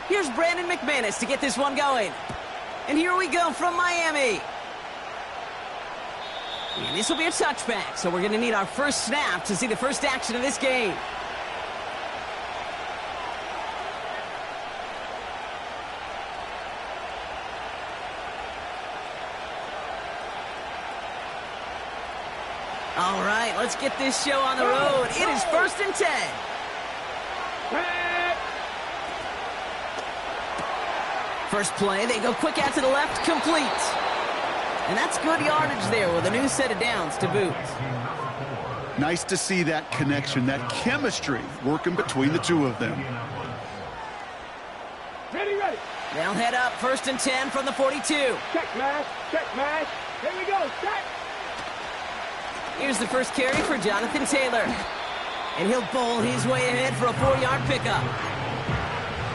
Here's Brandon McManus to get this one going. And here we go from Miami. And this will be a touchback, so we're going to need our first snap to see the first action of this game. All right, let's get this show on the road. It is 1st and 10. First play, they go quick out to the left, complete. And that's good yardage there with a new set of downs to boot. Nice to see that connection, that chemistry working between the two of them. Ready. They'll head up 1st and 10 from the 42. Check, man. Here we go, check. Here's the first carry for Jonathan Taylor. And he'll bowl his way ahead for a 4-yard pickup.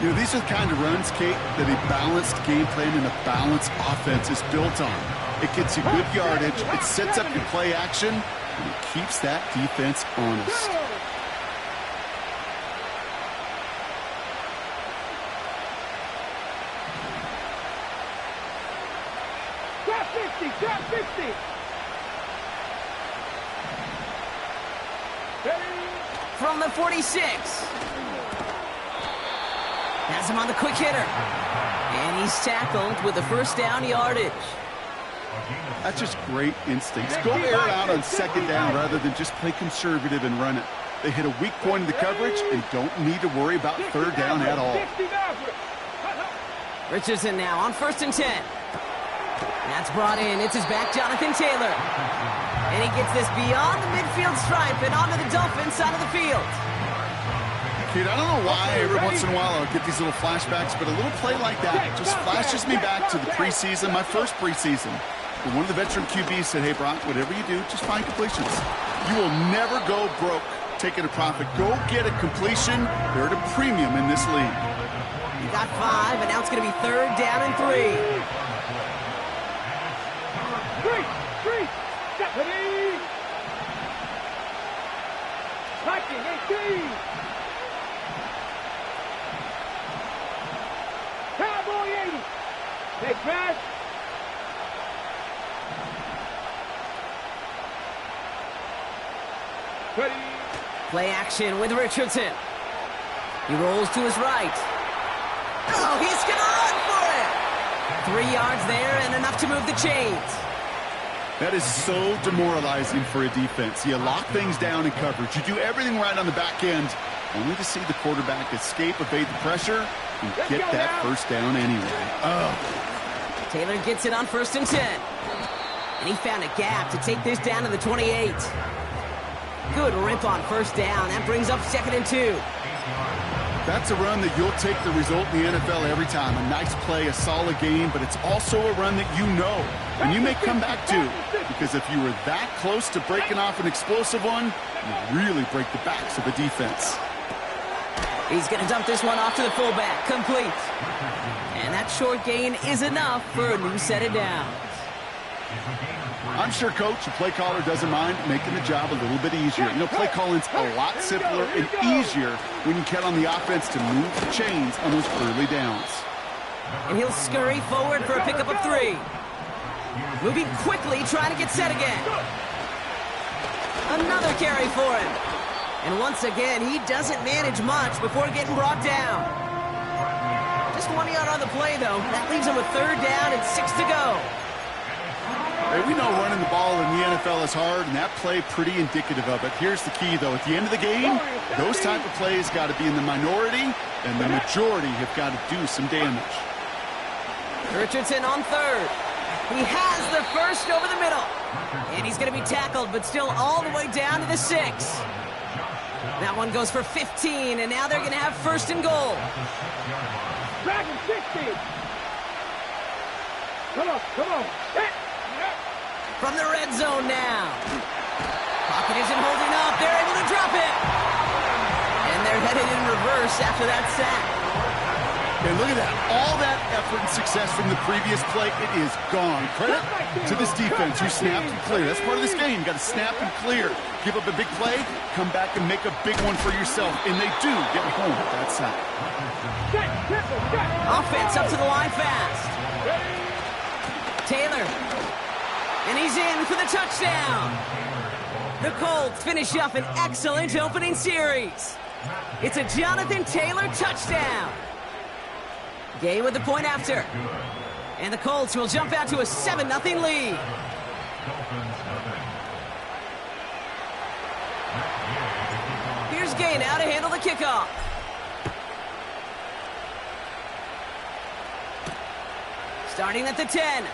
You know, these are the kind of runs, Kate, that a balanced game plan and a balanced offense is built on. It gets you good yardage, it sets up your play action, and it keeps that defense honest. Trap 50. From the 46. Has him on the quick hitter. And he's tackled with the first down yardage. That's just great instincts. Go air out on 2nd down rather than just play conservative and run it. They hit a weak point in the coverage and don't need to worry about 3rd down at all. Richardson now on 1st and 10. That's brought in. It's his back, Jonathan Taylor. And he gets this beyond the midfield stripe and onto the Dolphins side of the field. Kid, I don't know why every once in a while I'll get these little flashbacks, but a little play like that just flashes me back to the preseason, my first preseason. And one of the veteran QBs said, hey, Brock, whatever you do, just find completions. You will never go broke taking a profit. Go get a completion. They're at a premium in this league. You got 5, and now it's going to be 3rd down and 3. Three. Stephanie. Viking 18. Cowboy 80. Next man. Ready. Play action with Richardson. He rolls to his right. Oh, he's going to run for it. 3 yards there and enough to move the chains. That is so demoralizing for a defense. You lock things down in coverage. You do everything right on the back end, only to see the quarterback escape, evade the pressure, and get that first down anyway. Oh. Taylor gets it on 1st and 10. And he found a gap to take this down to the 28. Good rip on 1st down. That brings up 2nd and 2. That's a run that you'll take the result in the NFL every time. A nice play, a solid game, but it's also a run that you know. And you may come back to, because if you were that close to breaking off an explosive one, you really break the backs of the defense. He's going to dump this one off to the fullback. Complete. And that short gain is enough for a new set of downs. I'm sure coach and play caller doesn't mind making the job a little bit easier. You know, play calling's a lot simpler and easier when you count on the offense to move the chains on those early downs. And he'll scurry forward for a pickup of 3. Moving quickly, trying to get set again. Another carry for him. And once again, he doesn't manage much before getting brought down. Just 1 yard on the play, though. That leaves him with 3rd down and 6 to go. Hey, we know running the ball in the NFL is hard, and that play pretty indicative of it. Here's the key, though. At the end of the game, those type of plays got to be in the minority, and the majority have got to do some damage. Richardson on 3rd. He has the first over the middle. And he's going to be tackled, but still all the way down to the 6. That one goes for 15, and now they're going to have 1st and goal. Dragon 60. Come on. From the red zone now. Pocket isn't holding up. They're able to drop it. And they're headed in reverse after that sack. And look at that. All that effort and success from the previous play, it is gone. Credit to this defense. You snapped and clear. That's part of this game. You got to snap and clear. Give up a big play, come back and make a big one for yourself. And they do get home at that side. Offense up to the line fast. Taylor. And he's in for the touchdown. The Colts finish up an excellent opening series. It's a Jonathan Taylor touchdown. Gay with the point after. And the Colts will jump out to a 7-0 lead. Here's Gay now to handle the kickoff. Starting at the 10.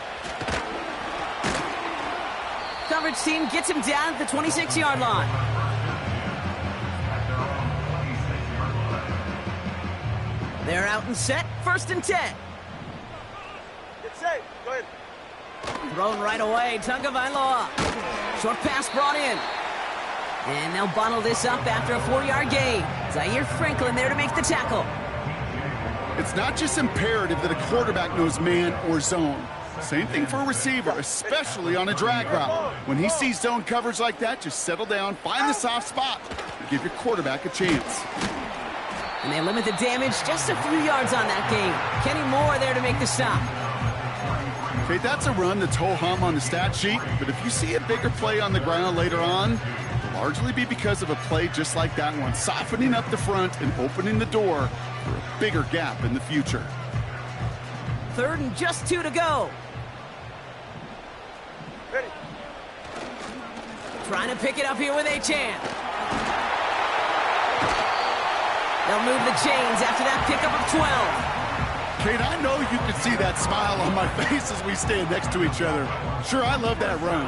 Coverage team gets him down at the 26-yard line. They're out and set, 1st and 10. Get safe. Go ahead. Thrown right away, Tagovailoa. Short pass brought in. And they'll bottle this up after a 4-yard gain. Zaire Franklin there to make the tackle. It's not just imperative that a quarterback knows man or zone. Same thing for a receiver, especially on a drag route. When he sees zone coverage like that, just settle down, find the soft spot, and give your quarterback a chance. And they limit the damage just a few yards on that game. Kenny Moore there to make the stop. Okay, that's a run that's ho-hum on the stat sheet, but if you see a bigger play on the ground later on, it'll largely be because of a play just like that one, softening up the front and opening the door for a bigger gap in the future. 3rd and just 2 to go. Ready. Trying to pick it up here with Achane. They'll move the chains after that pickup of 12. Kate, I know you can see that smile on my face as we stand next to each other. Sure, I love that run.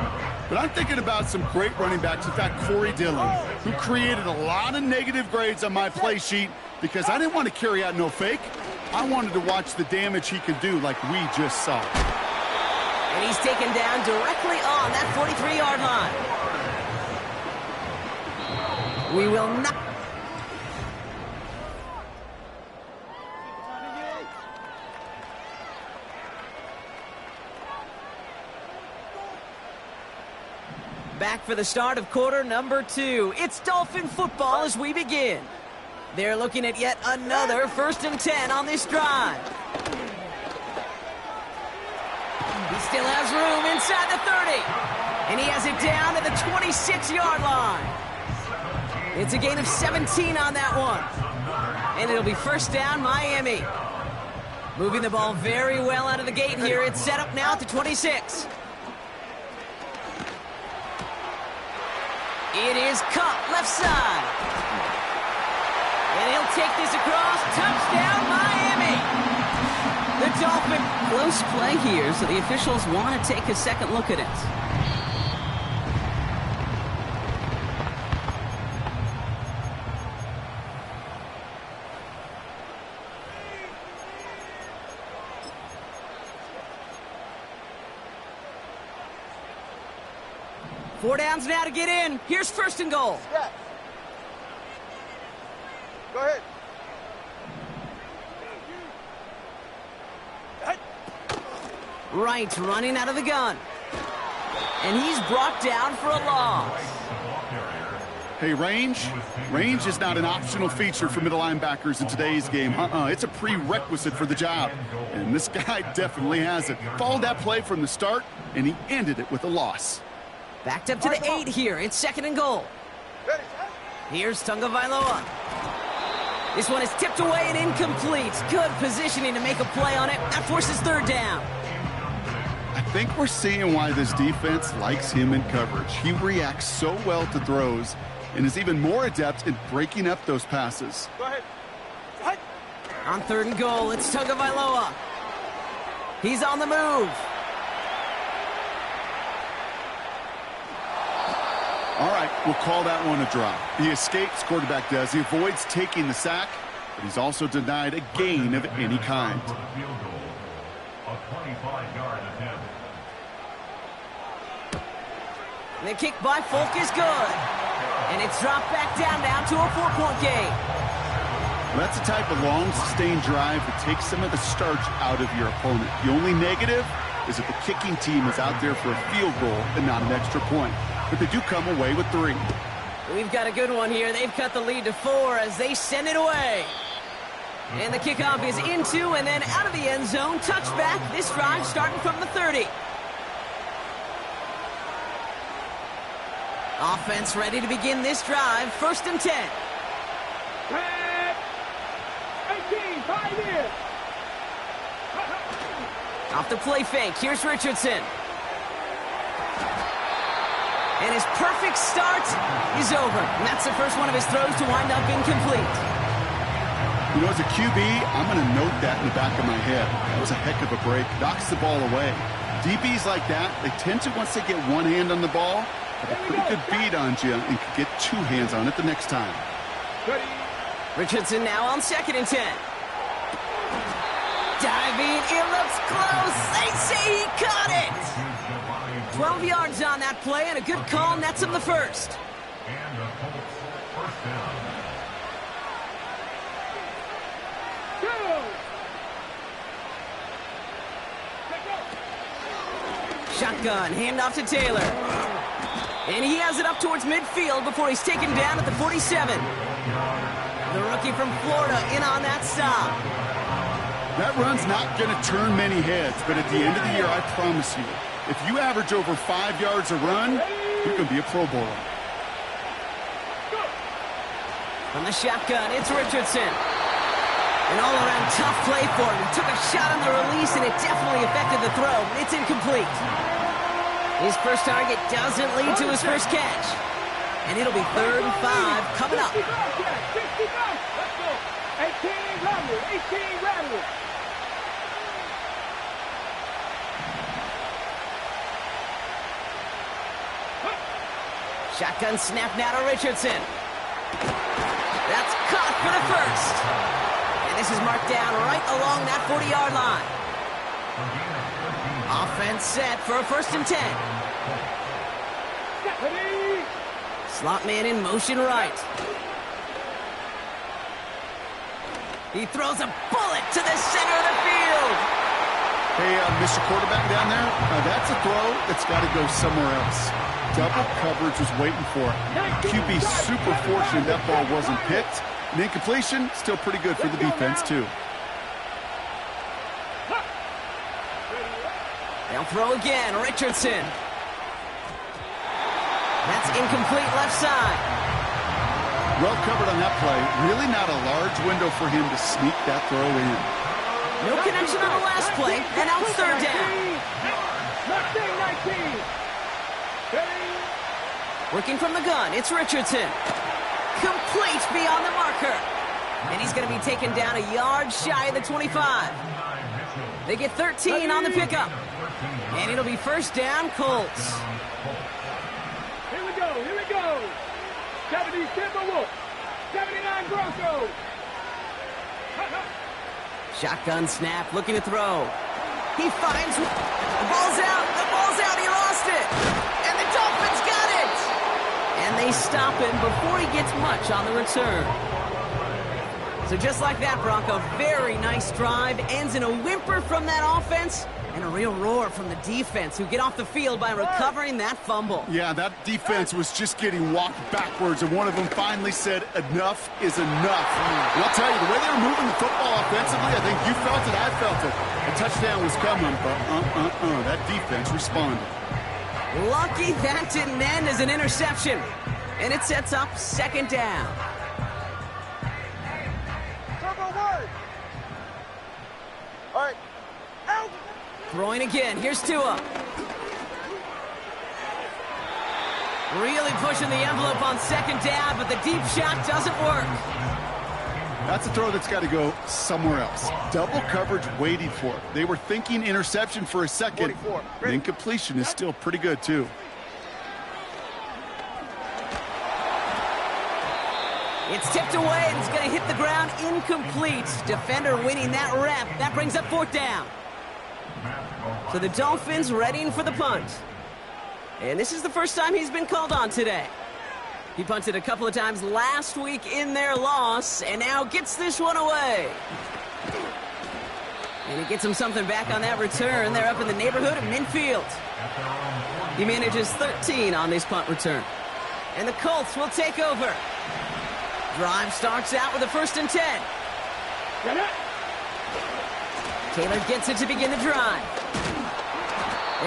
But I'm thinking about some great running backs. In fact, Corey Dillon, who created a lot of negative grades on my play sheet because I didn't want to carry out no fake. I wanted to watch the damage he could do like we just saw. And he's taken down directly on that 43-yard line. We will not... Back for the start of quarter number 2. It's Dolphin football as we begin. They're looking at yet another 1st and 10 on this drive. He still has room inside the 30. And he has it down to the 26-yard line. It's a gain of 17 on that one. And it'll be 1st down, Miami. Moving the ball very well out of the gate here. It's set up now at the 26. It is Cup, left side. And he'll take this across. Touchdown, Miami. The Dolphins. Close play here, so the officials want to take a second look at it. Four downs now to get in. Here's 1st and goal. Yeah. Go ahead. Wright running out of the gun. And he's brought down for a loss. Hey, range is not an optional feature for middle linebackers in today's game. It's a prerequisite for the job. And this guy definitely has it. Followed that play from the start, and he ended it with a loss. Backed up to the 8 here. It's 2nd and goal. Ready. Here's Tagovailoa. This one is tipped away and incomplete. Good positioning to make a play on it. That forces 3rd down. I think we're seeing why this defense likes him in coverage. He reacts so well to throws and is even more adept in breaking up those passes. Go ahead. On 3rd and goal, it's Tagovailoa. He's on the move. All right, we'll call that one a drop. He escapes, quarterback does. He avoids taking the sack, but he's also denied a gain of any kind. The kick by Folk is good. And it's dropped back down to a 4-point game. Well, that's the type of long, sustained drive that takes some of the starch out of your opponent. The only negative is that the kicking team is out there for a field goal and not an extra point. But they do come away with 3. We've got a good one here. They've cut the lead to 4 as they send it away. And the kickoff is into and then out of the end zone. Touchback. This drive starting from the 30. Offense ready to begin this drive. 1st and 10. 18, 5 here. Off the play fake. Here's Richardson. And his perfect start is over. And that's the first one of his throws to wind up incomplete. You know, as a QB, I'm going to note that in the back of my head. That was a heck of a break. Knocks the ball away. DBs like that, they tend to, once they get one hand on the ball, have a pretty good beat on you and can get 2 hands on it the next time. Richardson now on 2nd and 10. Diving, it looks close. They say he caught it. 12 yards on that play, and a good call nets him the first. And the Colts first down. Shotgun, handoff to Taylor. And he has it up towards midfield before he's taken down at the 47. The rookie from Florida in on that stop. That run's not going to turn many heads, but at the end of the year, I promise you, if you average over 5 yards a run, you're going to be a Pro Bowler. From the shotgun, it's Richardson. An all-around tough play for him. He took a shot on the release, and it definitely affected the throw. It's incomplete. His first target doesn't lead to his first catch. And it'll be 3rd and 5 coming up. 65, let's go. 18 rattle, 18 rattle. Shotgun snap now to Richardson. That's caught for the first. And this is marked down right along that 40-yard line. Offense set for a 1st and 10. Slot man in motion right. He throws a bullet to the center of the field. Hey, Mr. Quarterback down there, that's a throw that's got to go somewhere else. Double coverage was waiting for it. QB super fortunate that ball wasn't picked. And incompletion, still pretty good for the defense, too. They'll throw again, Richardson. That's incomplete left side. Well covered on that play. Really not a large window for him to sneak that throw in. No connection on the last play, and now it's 3rd down. 19. Working from the gun, it's Richardson. Complete beyond the marker. And he's going to be taken down a yard shy of the 25. They get 13 on the pickup. And it'll be 1st down, Colts. Here we go. 70 Timberwolves. 79 Broncos. Shotgun snap, looking to throw. He finds... The ball's out. He lost it. And the Dolphins got it. And they stop him before he gets much on the return. So just like that, Bronco, very nice drive. Ends in a whimper from that offense. And a real roar from the defense, who get off the field by recovering that fumble. Yeah, that defense was just getting walked backwards, and one of them finally said, enough is enough. And I'll tell you, the way they were moving the football offensively, I think you felt it, I felt it. A touchdown was coming, but that defense responded. Lucky that didn't end as an interception. And it sets up 2nd down. All right. Out. Throwing again. Here's Tua. Really pushing the envelope on 2nd down, but the deep shot doesn't work. That's a throw that's got to go somewhere else. Double coverage waiting for it. They were thinking interception for a second. The incompletion is still pretty good, too. It's tipped away, and it's going to hit the ground incomplete. Defender winning that rep. That brings up 4th down. So the Dolphins readying for the punt. And this is the first time he's been called on today. He punted a couple of times last week in their loss, and now gets this one away. And he gets him something back on that return. They're up in the neighborhood of midfield. He manages 13 on this punt return. And the Colts will take over. Drive starts out with a 1st and 10. Taylor gets it to begin the drive.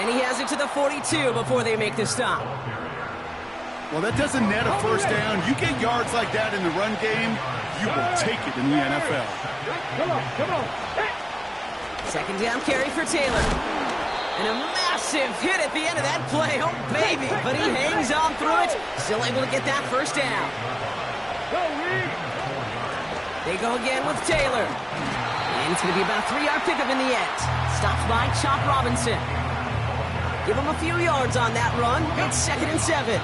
And he has it to the 42 before they make the stop. Well, that doesn't net a first down. You get yards like that in the run game, you will take it in the NFL. Come on. Second down carry for Taylor. And a massive hit at the end of that play. Oh, baby. But he hangs on through it. Still able to get that first down. They go again with Taylor. And it's going to be about a 3-yard pickup in the end. Stopped by Chop Robinson. Give him a few yards on that run. It's 2nd and 7.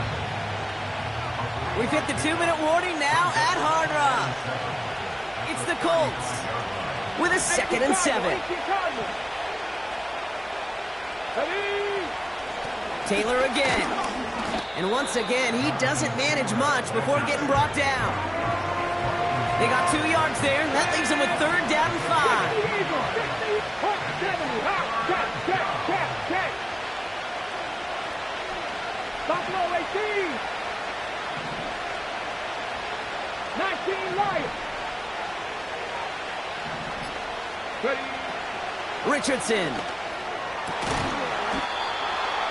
We've hit the 2-minute warning now at Hard Rock. It's the Colts with a 2nd and 7. Taylor again. And once again, he doesn't manage much before getting brought down. They got 2 yards there. That leaves them with 3rd down and 5. Buffalo 18. 19 Lions. Richardson.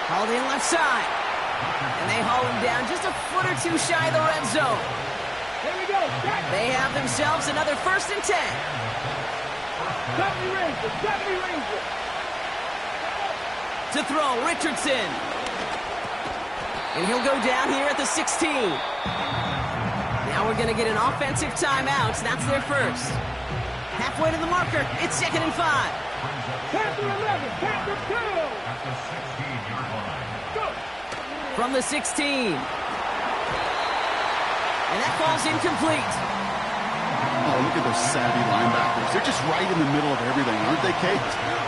Hauled in left side. And they haul him down just a foot or two shy of the red zone. Here we go. They have themselves another 1st and 10. 70 Rangers. To throw, Richardson. And he'll go down here at the 16. Now we're going to get an offensive timeout. That's their first. Halfway to the marker. It's 2nd and 5. Panther 11. Panther 2. At the 16-yard line. From the 16. And that falls incomplete. Oh, look at those savvy linebackers. They're just right in the middle of everything, aren't they, Kate?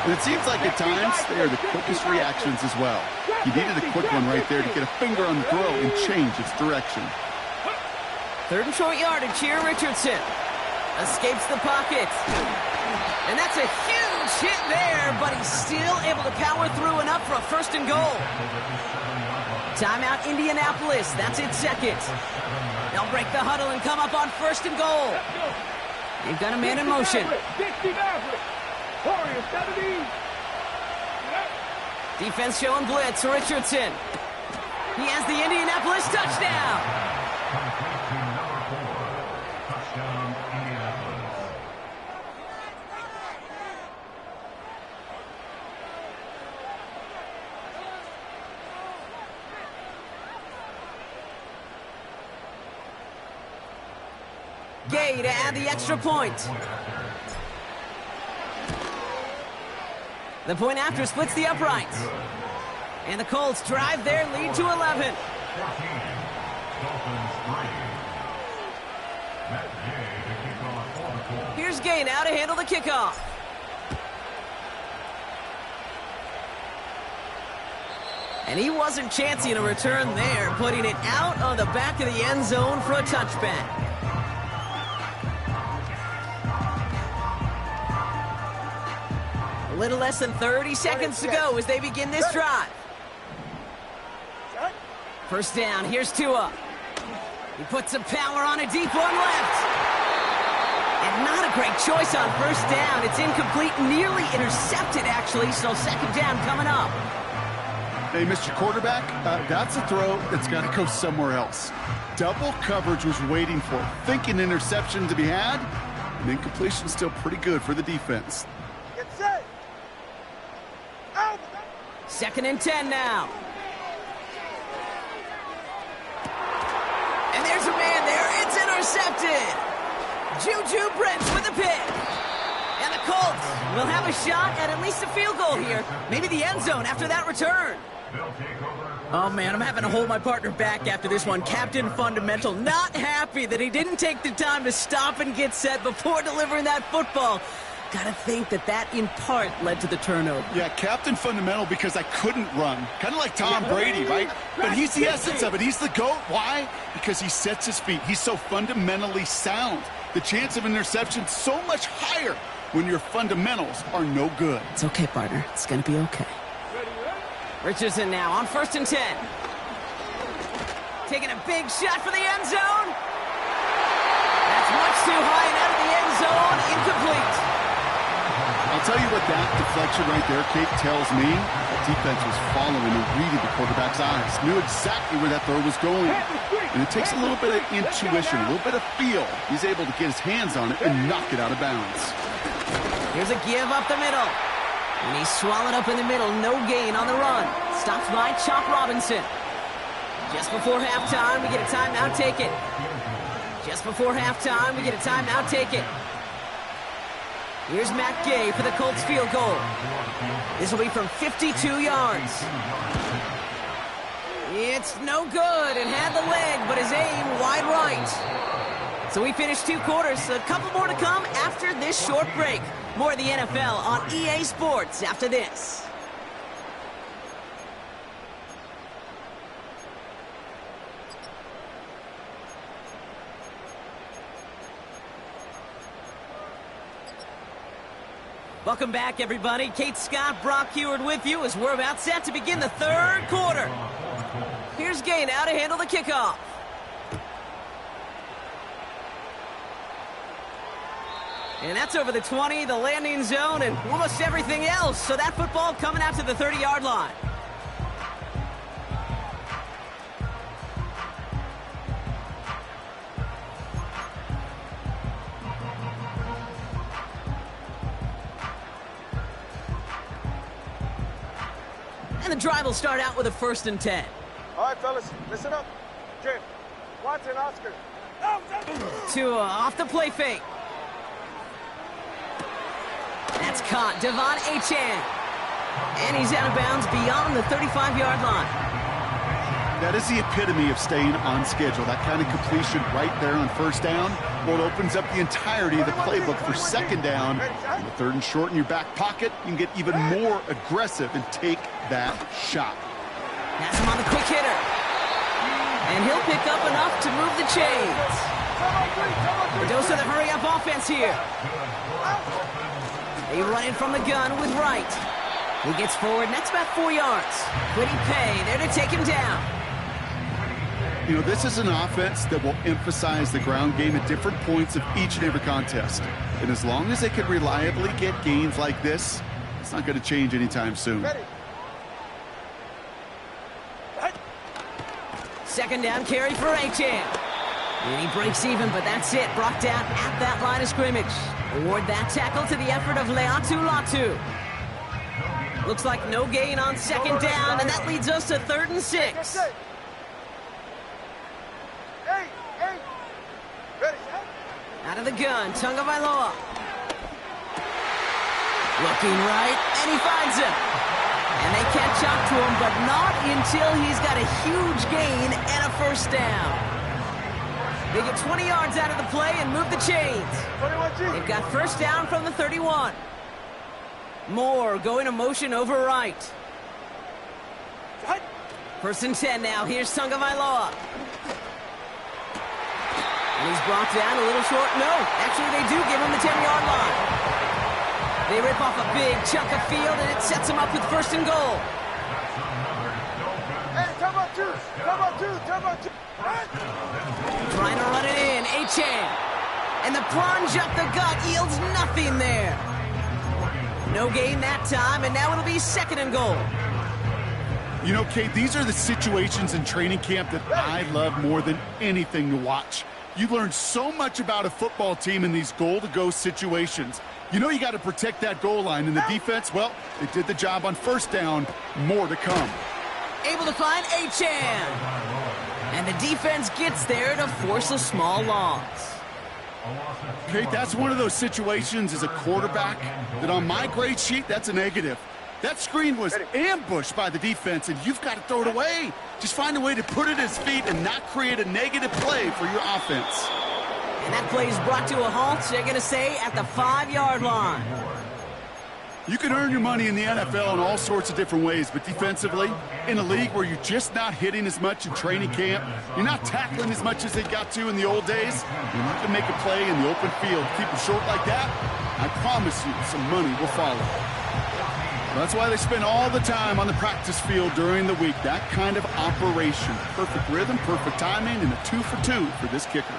And it seems like at times they are the quickest reactions as well. You needed a quick one right there to get a finger on the throw and change its direction. 3rd and short yardage here, Richardson. Escapes the pocket. And that's a huge hit there, but he's still able to power through enough for a 1st and goal. Timeout, Indianapolis. That's its 2nd. They'll break the huddle and come up on 1st and goal. They've got a man in motion. Defense showing blitz. Richardson. He has the Indianapolis touchdown. Touchdown, Indianapolis. Gay to add the extra point. The point after splits the uprights. And the Colts drive their lead to 11. 14, Dolphins 3. Matt Gay to kick off for the Colts. Here's Gay now to handle the kickoff. And he wasn't chancing a return there, putting it out on the back of the end zone for a touchback. A little less than 30 seconds to go as they begin this drive. First down, here's Tua. He puts some power on a deep one left. And not a great choice on first down. It's incomplete, nearly intercepted actually, so 2nd down coming up. Hey, Mr. Quarterback, that's a throw that's got to go somewhere else. Double coverage was waiting for it. Thinking interception to be had, and incompletion still pretty good for the defense. Get set. Out. 2nd and 10 now. And there's a man there. It's intercepted. Juju Brents with a pick. And the Colts will have a shot at least a field goal here. Maybe the end zone after that return. Oh, man, I'm having to hold my partner back after this one. Captain Fundamental, not happy that he didn't take the time to stop and get set before delivering that football. Gotta think that in part led to the turnover. Yeah, captain fundamental because I couldn't run. Kind of like Tom Brady, right? But he's the essence of it. He's the GOAT. Why? Because he sets his feet. He's so fundamentally sound. The chance of interception so much higher when your fundamentals are no good. It's okay, partner. It's gonna be okay. Richardson now on 1st and 10. Taking a big shot for the end zone. That's much too high and out of the end zone. Incomplete. I'll tell you what that deflection right there, Kate, tells me. The defense was following and reading the quarterback's eyes. Knew exactly where that throw was going. And it takes a little bit of intuition, a little bit of feel. He's able to get his hands on it and knock it out of bounds. Here's a give up the middle. And he's swallowed up in the middle. No gain on the run. Stopped by Chop Robinson. Just before halftime, we get a timeout, take it. Just before halftime, we get a timeout, take it. Here's Matt Gay for the Colts field goal. This will be from 52 yards. It's no good. It had the leg, but his aim wide right. So we finished 2 quarters. A couple more to come after this short break. More of the NFL on EA Sports after this. Welcome back, everybody. Kate Scott, Brock Heward with you as we're about set to begin the 3rd quarter. Here's Gay now to handle the kickoff. And that's over the 20, the landing zone, and almost everything else. So that football coming out to the 30-yard line. And the drive will start out with a 1st and 10. All right, fellas, listen up. Jim, Watson, Oscar. Tua off the play fake. That's caught. Devon Achane. And he's out of bounds beyond the 35-yard line. That is the epitome of staying on schedule. That kind of completion right there on 1st down. Well, it opens up the entirety of the playbook for 2nd down. On the 3rd and short in your back pocket, you can get even more aggressive and take that shot. That's him on the quick hitter. And he'll pick up enough to move the chains. A dose of the hurry-up offense here. They run in from the gun with Wright. He gets forward, and that's about 4 yards. Quiddy Pay there to take him down. You know, this is an offense that will emphasize the ground game at different points of each and every contest. And as long as they can reliably get gains like this, it's not going to change anytime soon. 2nd down carry for Achane. And he breaks even, but that's it. Brought down at that line of scrimmage. Award that tackle to the effort of Leatu Latu. Looks like no gain on 2nd down, and that leads us to 3rd and 6. Out of the gun, Tunga Vailoa. Looking right, and he finds him. And they catch up to him, but not until he's got a huge gain and a 1st down. They get 20 yards out of the play and move the chains. They've got 1st down from the 31. Moore going to motion over right. 1st and 10 now. Here's Tunga Vailoa. And he's brought down a little short. No, actually they do give him the 10-yard line. They rip off a big chunk of field, and it sets them up with 1st and goal. Hey, come on, two. Trying to run it in, Achane. And the plunge up the gut yields nothing there. No gain that time, and now it'll be 2nd and goal. You know, Kate, these are the situations in training camp that I love more than anything to watch. You learn so much about a football team in these goal-to-go situations. You know you got to protect that goal line, and the defense, well, they did the job on 1st down. More to come. Able to find Achane. And the defense gets there to force a small loss. Kate, that's one of those situations as a quarterback that on my grade sheet, that's a negative. That screen was ambushed by the defense, and you've got to throw it away. Just find a way to put it at his feet and not create a negative play for your offense. And that play is brought to a halt, they're going to say, at the 5-yard line. You can earn your money in the NFL in all sorts of different ways, but defensively, in a league where you're just not hitting as much in training camp, you're not tackling as much as they got to in the old days, you're not going to make a play in the open field. Keep it short like that, I promise you some money will follow. That's why they spend all the time on the practice field during the week. That kind of operation. Perfect rhythm, perfect timing, and a 2 for 2 for this kicker.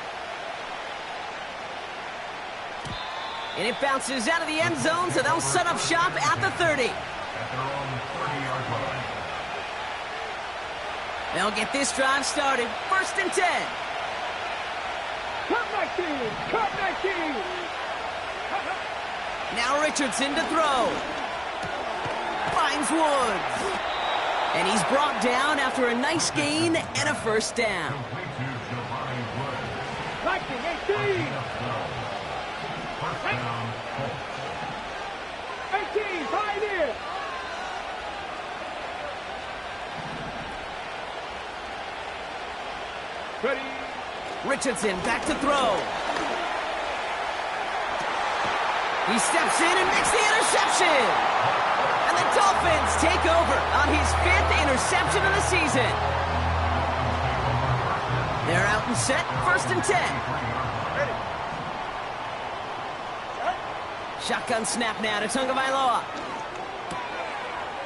And it bounces out of the end zone, so they'll set up shop at the 30. They'll get this drive started. 1st and 10. Cut 19! Cut 19! Now Richardson to throw. Finds Woods. And he's brought down after a nice gain and a 1st down. 19, 18! 18, pioneer! Ready? Richardson back to throw. He steps in and makes the interception. And the Dolphins take over on his 5th interception of the season. They're out and set, 1st and 10. Shotgun snap now to Tagovailoa.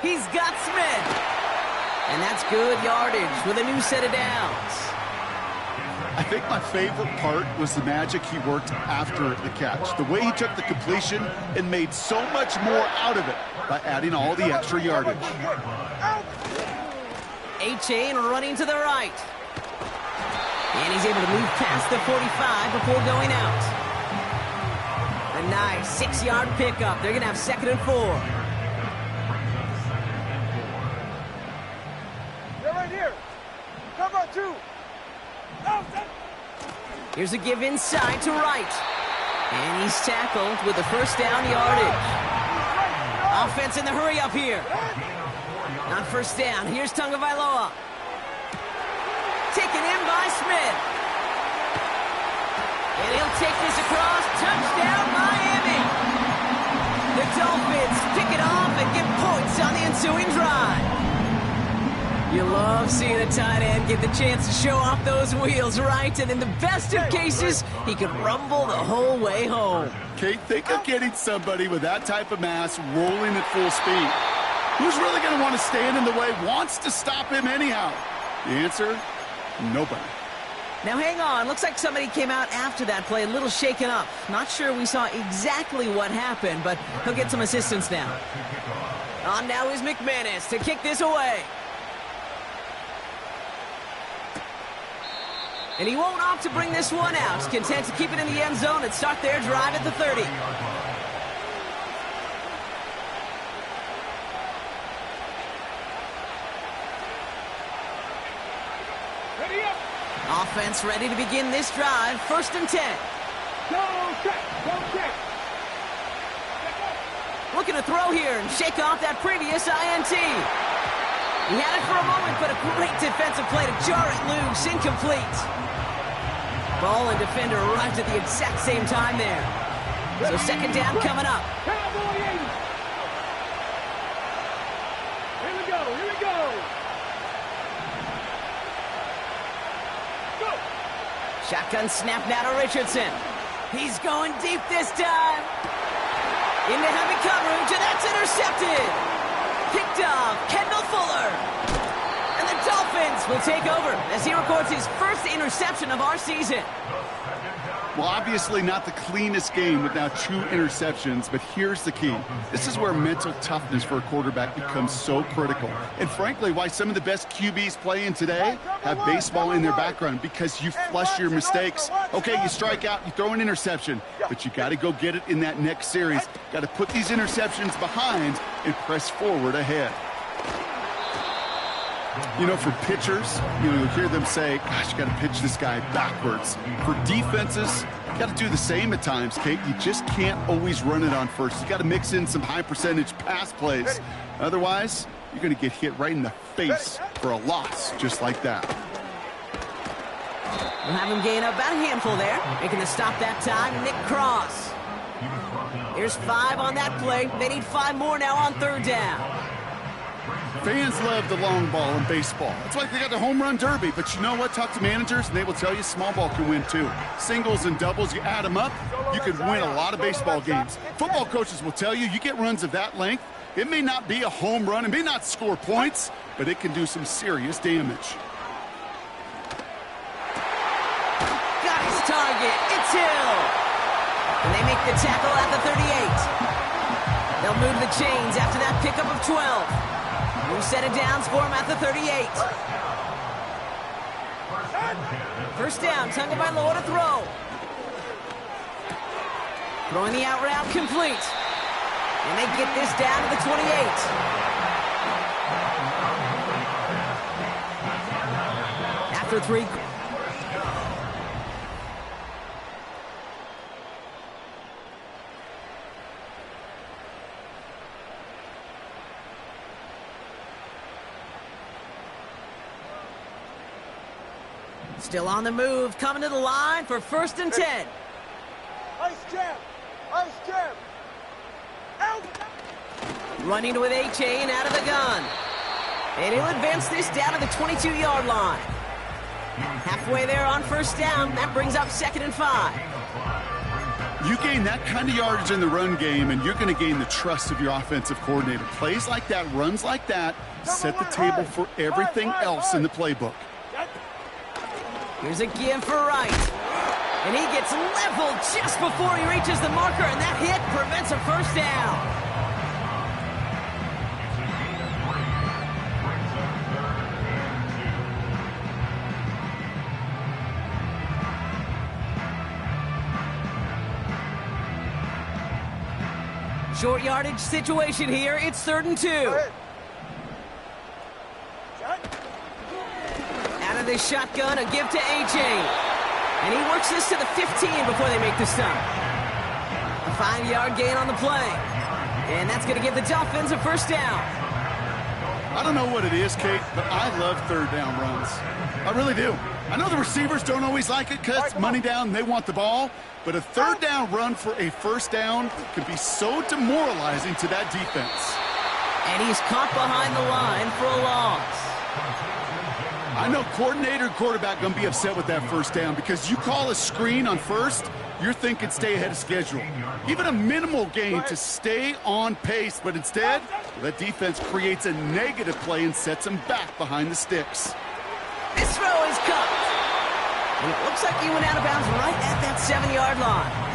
He's got Smith. And that's good yardage with a new set of downs. I think my favorite part was the magic he worked after the catch. The way he took the completion and made so much more out of it by adding all the extra yardage. A-Chain running to the right. And he's able to move past the 45 before going out. A nice 6-yard pickup. They're going to have 2nd and 4. They're right here. Cover 2. Here's a give inside to right. And he's tackled with the 1st down yardage. Offense in the hurry up here. On 1st down, here's Tagovailoa. Taken in by Smith. And he'll take this across. Touchdown, Miami. The Dolphins pick it off and get points on the ensuing drive. You love seeing a tight end get the chance to show off those wheels, right? And in the best of cases, he could rumble the whole way home. Kate, think of getting somebody with that type of mass rolling at full speed. Who's really going to want to stand in the way, wants to stop him anyhow? The answer, nobody. Now hang on, looks like somebody came out after that play a little shaken up. Not sure we saw exactly what happened, but he'll get some assistance now. On now is McManus to kick this away. And he won't opt to bring this one out. Content to keep it in the end zone and start their drive at the 30. Ready up. Offense ready to begin this drive. 1st and 10. Go check. Go check. Looking to throw here and shake off that previous INT. He had it for a moment, but a great defensive play to jar it loose. Incomplete. Ball and defender arrived at the exact same time there. So 2nd down coming up. Cowboy 80. Here we go. Here we go. Go. Shotgun snap now to Richardson. He's going deep this time. Into heavy coverage, and that's intercepted. Picked off Kendall Fuller. And the Dolphins will take over as he records his 1st interception of our season. Well, obviously not the cleanest game with now 2 interceptions, but here's the key. This is where mental toughness for a quarterback becomes so critical. And frankly, why some of the best QBs playing today have baseball in their background, because you flush your mistakes. Okay, you strike out, you throw an interception, but you got to go get it in that next series. Got to put these interceptions behind and press forward ahead. You know, for pitchers, you'll hear them say, gosh, you got to pitch this guy backwards. For defenses, you got to do the same at times, Kate. You just can't always run it on first. You got to mix in some high percentage pass plays. Otherwise, you're going to get hit right in the face for a loss just like that. We'll have him gain about a handful there. Making the stop that time, Nick Cross. Here's 5 on that play. They need 5 more now on 3rd down. Fans love the long ball in baseball. It's like they got the home run derby, but you know what? Talk to managers, and they will tell you small ball can win too. Singles and doubles, you add them up, you could win a lot of baseball games. Football coaches will tell you, you get runs of that length, it may not be a home run, it may not score points, but it can do some serious damage. Got his target. It's Hill. And they make the tackle at the 38. They'll move the chains after that pickup of 12. New set of downs for him at the 38. First down, Tunga by Loa to throw. Throwing the out route complete. And they get this down to the 28. After 3. Still on the move, coming to the line for 1st and 10. Ice jam! Ice jam! Out! Running with A-Chain out of the gun. And he'll advance this down to the 22-yard line. Halfway there on 1st down, that brings up 2nd and 5. You gain that kind of yardage in the run game, and you're going to gain the trust of your offensive coordinator. Plays like that, runs like that, set the table for everything else in the playbook. Here's a give for Wright. And he gets leveled just before he reaches the marker, and that hit prevents a 1st down. Short yardage situation here. It's 3rd and 2. Out of this shotgun, a give to A-Chain. And he works this to the 15 before they make the stop. A 5-yard gain on the play. And that's going to give the Dolphins a 1st down. I don't know what it is, Kate, but I love 3rd down runs. I really do. I know the receivers don't always like it because money down, they want the ball. But a 3rd down run for a 1st down can be so demoralizing to that defense. And he's caught behind the line for a loss. I know coordinator and quarterback going to be upset with that 1st down because you call a screen on 1st, you're thinking stay ahead of schedule. Even a minimal gain to stay on pace, but instead, that defense creates a negative play and sets them back behind the sticks. This throw is cut. And it looks like he went out of bounds right at that 7-yard line.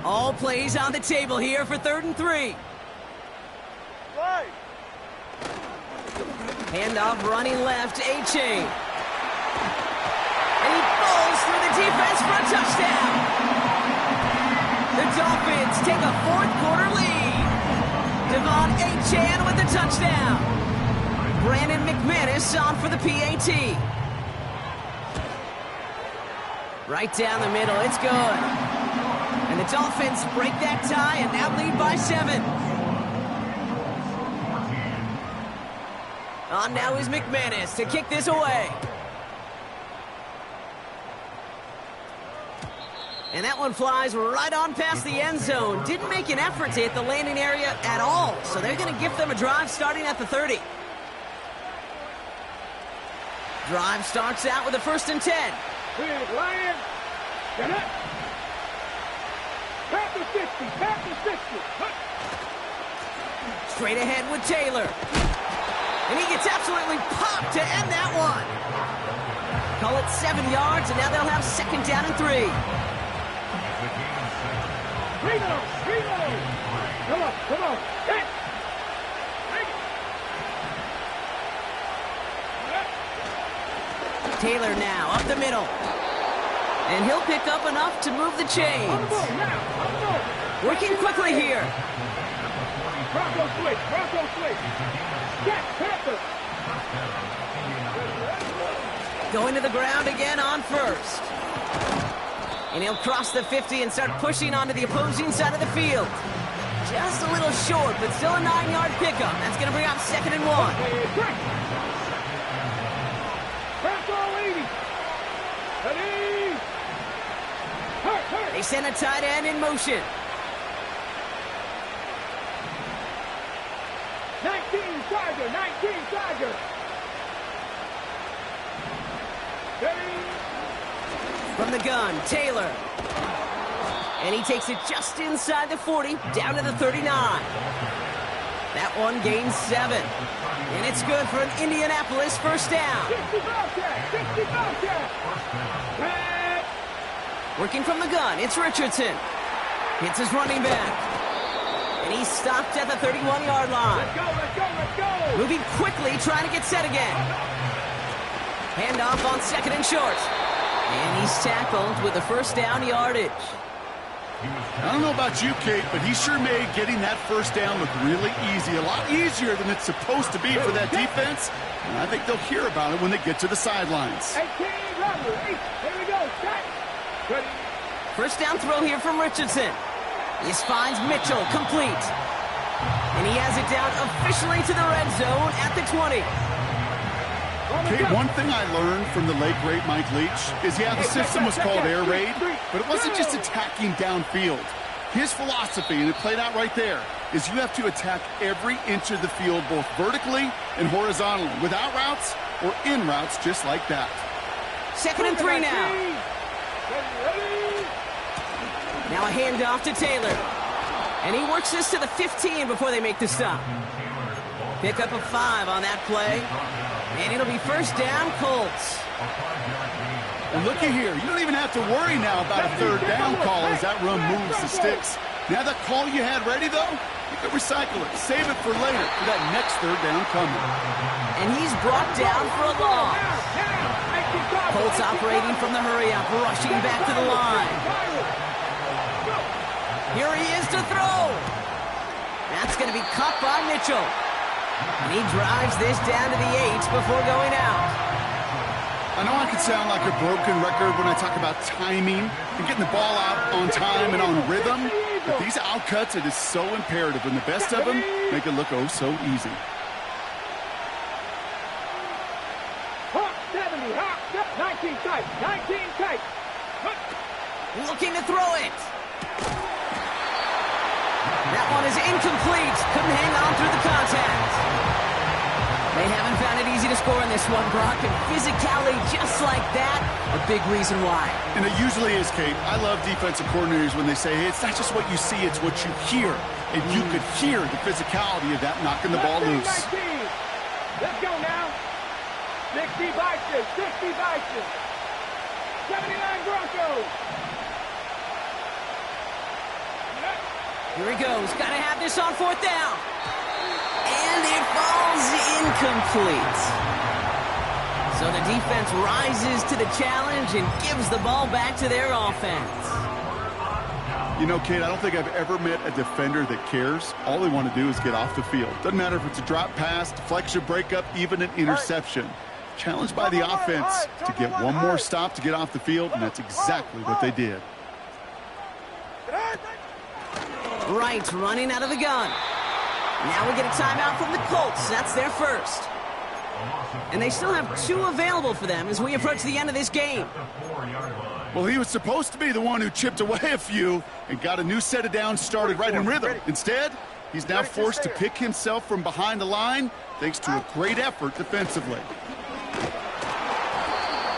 All plays on the table here for 3rd and 3. Handoff running left, A-Chain. And he falls through the defense for a touchdown. The Dolphins take a 4th quarter lead. Devon A-Chain with the touchdown. Brandon McManus on for the PAT. Right down the middle, it's good. And the Dolphins break that tie and now lead by 7. On now is McManus to kick this away. And that one flies right on past the end zone. Didn't make an effort to hit the landing area at all. So they're going to give them a drive starting at the 30. Drive starts out with a 1st and 10. Big Lion. Get it. Back to 50. Back to 50. Straight ahead with Taylor. And he gets absolutely popped to end that one. Call it 7 yards, and now they'll have 2nd down and 3. Reload. Come on. Hit. Taylor now up the middle. And he'll pick up enough to move the chains. Working quickly here. Bronco switch. Jack Panther. Going to the ground again on 1st. And he'll cross the 50 and start pushing onto the opposing side of the field. Just a little short, but still a 9-yard pickup. That's going to bring up 2nd and 1. They send a tight end in motion. 19 Tiger, 19 Tiger. From the gun, Taylor. And he takes it just inside the 40, down to the 39. That one gains 7. And it's good for an Indianapolis first down. 60 Bobcat. Working from the gun, it's Richardson. Hits his running back. And he's stopped at the 31-yard line. Let's go, let's go, let's go. Moving quickly, trying to get set again. Handoff on 2nd and short. And he's tackled with the first down yardage. I don't know about you, Kate, but he sure made getting that first down look really easy. A lot easier than it's supposed to be for that defense. And I think they'll hear about it when they get to the sidelines. 18 Rumble. Here we go. Set. Ready. First down throw here from Richardson. He finds Mitchell complete. And he has it down officially to the red zone at the 20. Kate, one thing I learned from the late, great Mike Leach is, yeah, the system was called air raid, but it wasn't just attacking downfield. His philosophy, and it played out right there, is you have to attack every inch of the field, both vertically and horizontally, without routes or in routes just like that. 2nd and 3 now. Now a handoff to Taylor. And he works this to the 15 before they make the stop. Pick up a 5 on that play. And it'll be first down, Colts. And looky here, you don't even have to worry now about a 3rd down call as that run moves the sticks. Now that call you had ready, though, you can recycle it. Save it for later for that next 3rd down coming. And he's brought down for a loss. Colts operating from the hurry-up, rushing back to the line. Here he is to throw. That's going to be caught by Mitchell. And he drives this down to the 8 before going out. I know I can sound like a broken record when I talk about timing and getting the ball out on time and on rhythm, but these outcuts, it is so imperative, and the best of them make it look oh so easy. 70, 19 tight, 19 tight. Looking to throw it. That one is incomplete. Couldn't hang on through the contact. They haven't found it easy to score in this one, Brock, and physicality just like that, a big reason why. And it usually is, Kate. I love defensive coordinators when they say, hey, it's not just what you see, it's what you hear. And you could hear the physicality of that knocking the ball loose. 19. Let's go now. 60 Bison, 60 Bison. 79 Broncos. Here he goes. Got to have this on 4th down. And it falls incomplete. So the defense rises to the challenge and gives the ball back to their offense. You know, Kate, I don't think I've ever met a defender that cares. All they want to do is get off the field. Doesn't matter if it's a drop pass, deflection, breakup, even an interception. Challenged by the offense to get one more stop to get off the field, and that's exactly what they did. Right, running out of the gun. Now we get a timeout from the Colts. That's their first. And they still have 2 available for them as we approach the end of this game. Well, he was supposed to be the one who chipped away a few and got a new set of downs started right in rhythm. Instead, he's now forced to pick himself from behind the line thanks to a great effort defensively.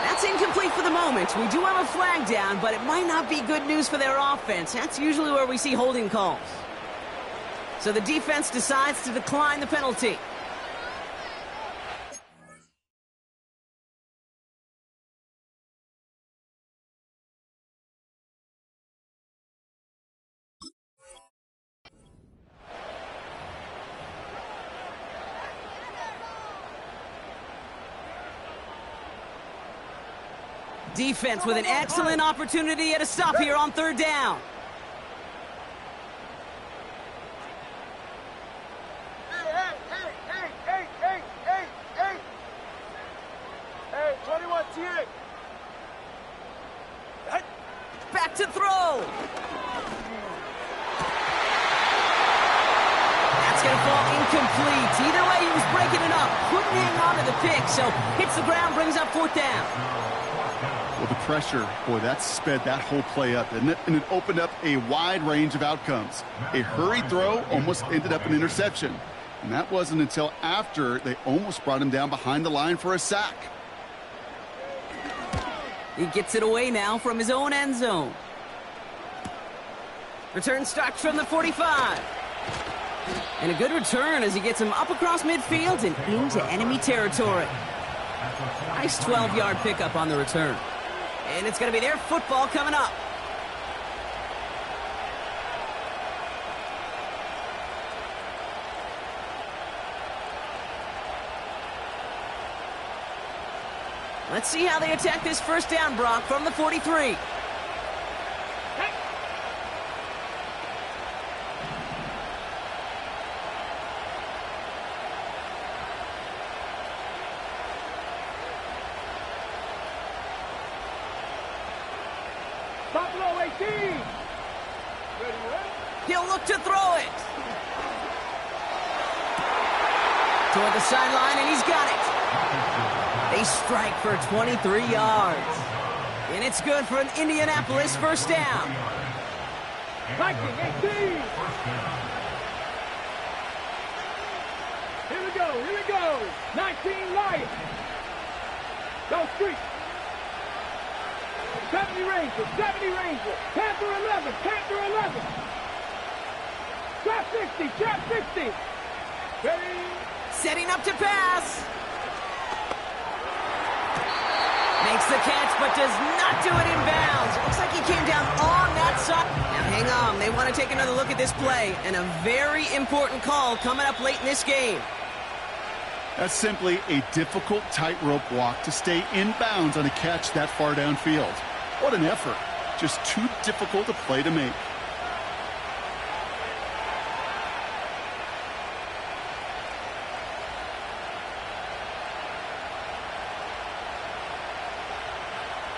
That's incomplete for the moment. We do have a flag down, but it might not be good news for their offense. That's usually where we see holding calls. So the defense decides to decline the penalty. Defense with an excellent opportunity at a stop here on 3rd down. incomplete. Either way, he was breaking it up. Couldn't hang on to the pick, so hits the ground, brings up 4th down. Well, the pressure, boy, that sped that whole play up, didn't it? And it opened up a wide range of outcomes. A hurried throw almost ended up an interception. And that wasn't until after they almost brought him down behind the line for a sack. He gets it away now from his own end zone. Return starts from the 45. And a good return as he gets him up across midfield and into enemy territory. Nice 12-yard pickup on the return. And it's going to be their football coming up. Let's see how they attack this 1st down, Brock, from the 43. Buffalo 18. He'll look to throw it. Toward the sideline, and he's got it. They strike for 23 yards. And it's good for an Indianapolis 1st down. Viking 18. Here we go. 19 Lions. Go street. 70 Rangers. Panther 11. Trap 60. Ready. Setting up to pass. Makes the catch, but does not do it in bounds. Looks like he came down on that side. Now, hang on. They want to take another look at this play. And a very important call coming up late in this game. That's simply a difficult tightrope walk to stay in bounds on a catch that far downfield. What an effort. Just too difficult a play to make.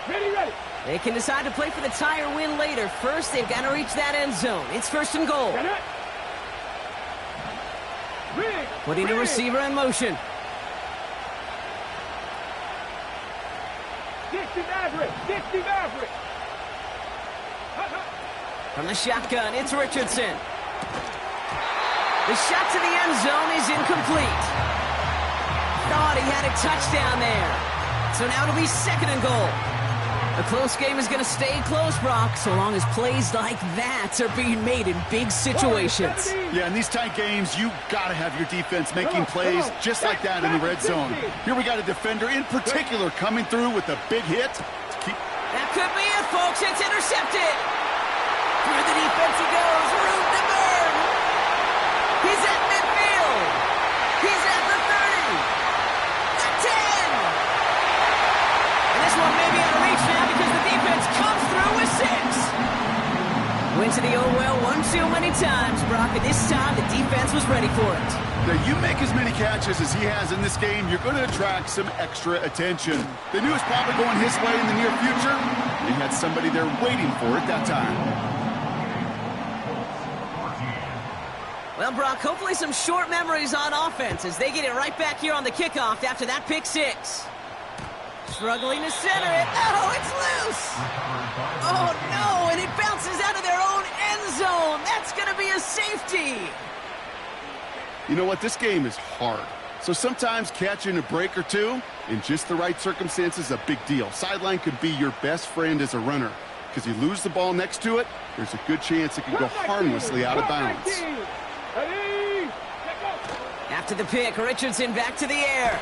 Ready. They can decide to play for the tie or win later. First, they've got to reach that end zone. It's 1st and goal. Putting the receiver in motion. 60 Maverick. From the shotgun, it's Richardson. The shot to the end zone is incomplete. Thought he had a touchdown there. So now it'll be 2nd and goal. A close game is going to stay close, Brock, so long as plays like that are being made in big situations. Yeah, in these tight games, you got to have your defense making plays just like that in the red zone. Here we got a defender in particular coming through with a big hit. That could be it, folks. It's intercepted. Through the defense he goes. Room to burn. He's at midfield. He's at the 30. The 10. And this one may be out of reach now because the defense comes through with 6. Went to the oh well one too many times, Brock, and this time the defense was ready for it. Now, you make as many catches as he has in this game, you're going to attract some extra attention. They knew it was probably going his way in the near future. He had somebody there waiting for it that time. Well, Brock, hopefully some short memories on offense as they get it right back here on the kickoff after that pick 6. Struggling to center it. Oh, it's loose. Oh, no, and it bounces out of their own end zone. That's going to be a safety. You know what? This game is hard. So sometimes catching a break or two in just the right circumstances is a big deal. Sideline could be your best friend as a runner because you lose the ball next to it, there's a good chance it can go harmlessly out of bounds. After the pick, Richardson back to the air.